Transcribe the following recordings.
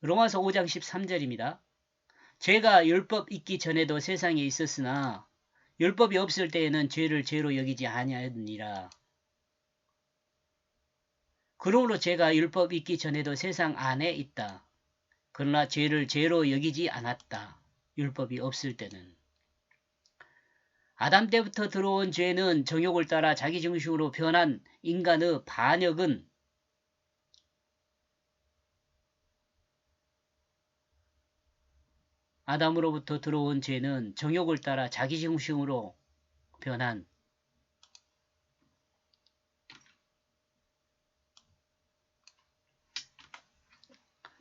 로마서 5장 13절입니다. 죄가 율법 있기 전에도 세상에 있었으나 율법이 없을 때에는 죄를 죄로 여기지 아니하였느니라. 그러므로 죄가 율법 있기 전에도 세상 안에 있다. 그러나 죄를 죄로 여기지 않았다. 율법이 없을 때는. 아담 때부터 들어온 죄는 정욕을 따라 자기중심으로 변한 인간의 반역은 아담으로부터 들어온 죄는 정욕을 따라 자기중심으로 변한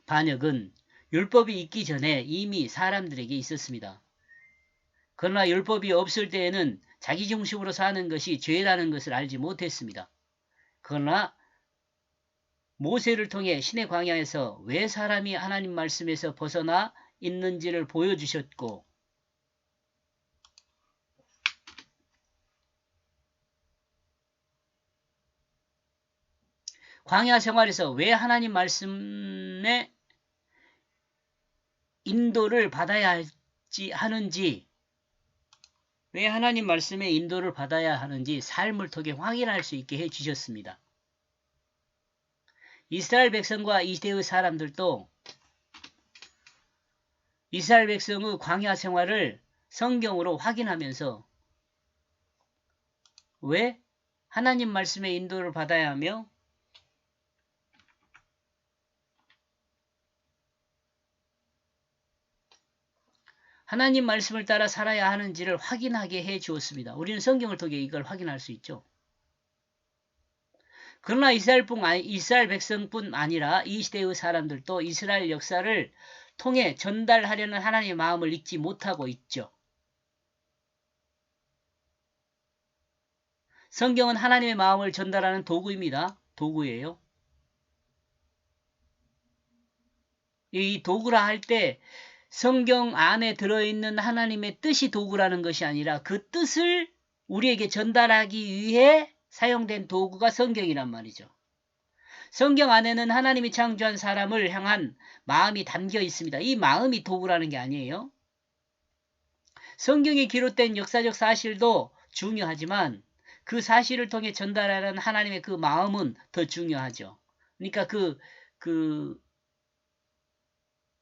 반역은 율법이 있기 전에 이미 사람들에게 있었습니다. 그러나 율법이 없을 때에는 자기중심으로 사는 것이 죄라는 것을 알지 못했습니다. 그러나 모세를 통해 신의 광야에서 왜 사람이 하나님 말씀에서 벗어나 있는지를 보여주셨고 광야 생활에서 왜 하나님 말씀의 인도를 받아야 하는지 왜 하나님 말씀의 인도를 받아야 하는지 삶을 통해 확인할 수 있게 해주셨습니다. 이스라엘 백성과 이 시대의 사람들도 이스라엘 백성의 광야 생활을 성경으로 확인하면서 왜 하나님 말씀의 인도를 받아야 하며 하나님 말씀을 따라 살아야 하는지를 확인하게 해 주었습니다. 우리는 성경을 통해 이걸 확인할 수 있죠. 그러나 이스라엘 백성뿐 아니라 이 시대의 사람들도 이스라엘 역사를 통해 전달하려는 하나님의 마음을 잊지 못하고 있죠. 성경은 하나님의 마음을 전달하는 도구입니다. 도구예요. 이 도구라 할 때 성경 안에 들어있는 하나님의 뜻이 도구라는 것이 아니라 그 뜻을 우리에게 전달하기 위해 사용된 도구가 성경이란 말이죠. 성경 안에는 하나님이 창조한 사람을 향한 마음이 담겨 있습니다. 이 마음이 도구라는 게 아니에요. 성경에 기록된 역사적 사실도 중요하지만 그 사실을 통해 전달하는 하나님의 그 마음은 더 중요하죠. 그러니까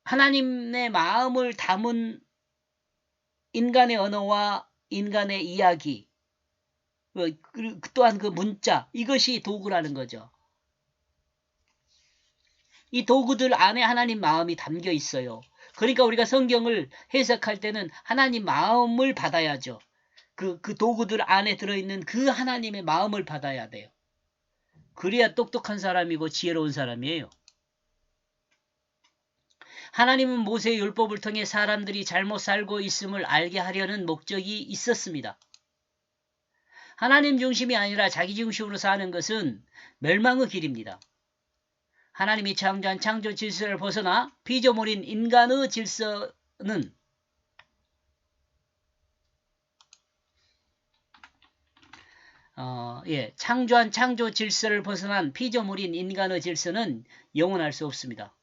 하나님의 마음을 담은 인간의 언어와 인간의 이야기, 또한 그 문자, 이것이 도구라는 거죠. 이 도구들 안에 하나님 마음이 담겨 있어요. 그러니까 우리가 성경을 해석할 때는 하나님 마음을 받아야죠. 그 도구들 안에 들어있는 그 하나님의 마음을 받아야 돼요. 그래야 똑똑한 사람이고 지혜로운 사람이에요. 하나님은 모세의 율법을 통해 사람들이 잘못 살고 있음을 알게 하려는 목적이 있었습니다. 하나님 중심이 아니라 자기 중심으로 사는 것은 멸망의 길입니다. 하나님이 창조한 창조 질서를 벗어나 피조물인 인간의 질서는 창조한 창조 질서를 벗어난 피조물인 인간의 질서는 영원할 수 없습니다.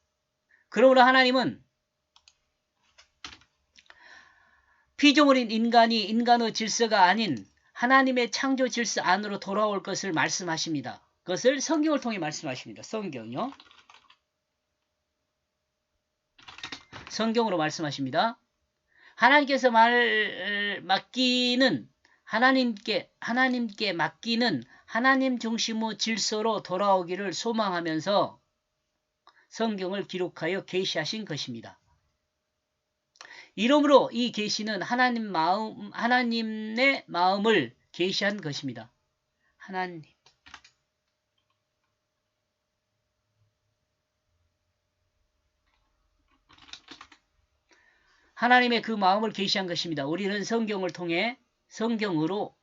그러므로 하나님은 피조물인 인간이 인간의 질서가 아닌 하나님의 창조 질서 안으로 돌아올 것을 말씀하십니다. 그것을 성경을 통해 말씀하십니다. 성경이요. 성경으로 말씀하십니다. 하나님께서 하나님께 맡기는 하나님 중심의 질서로 돌아오기를 소망하면서 성경을 기록하여 계시하신 것입니다. 이러므로 이 계시는 하나님의 마음을 계시한 것입니다. 하나님의 그 마음을 계시한 것입니다. 우리는 성경을 통해 성경으로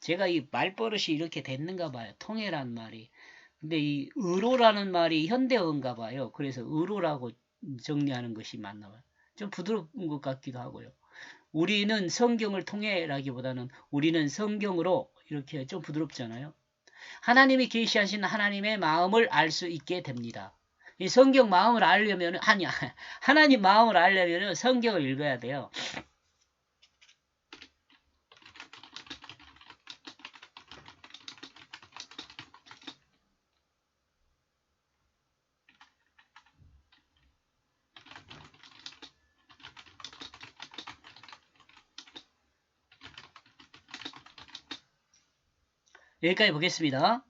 제가 이 말버릇이 이렇게 됐는가 봐요. 통해란 말이. 근데 이 의로라는 말이 현대어인가 봐요. 그래서 의로라고 정리하는 것이 맞나 봐요. 좀 부드러운 것 같기도 하고요. 우리는 성경을 통해라기보다는 우리는 성경으로 이렇게 좀 부드럽잖아요. 하나님이 계시하신 하나님의 마음을 알 수 있게 됩니다. 이 성경 마음을 알려면 아니야. 하나님 마음을 알려면 성경을 읽어야 돼요. 여기까지 보겠습니다.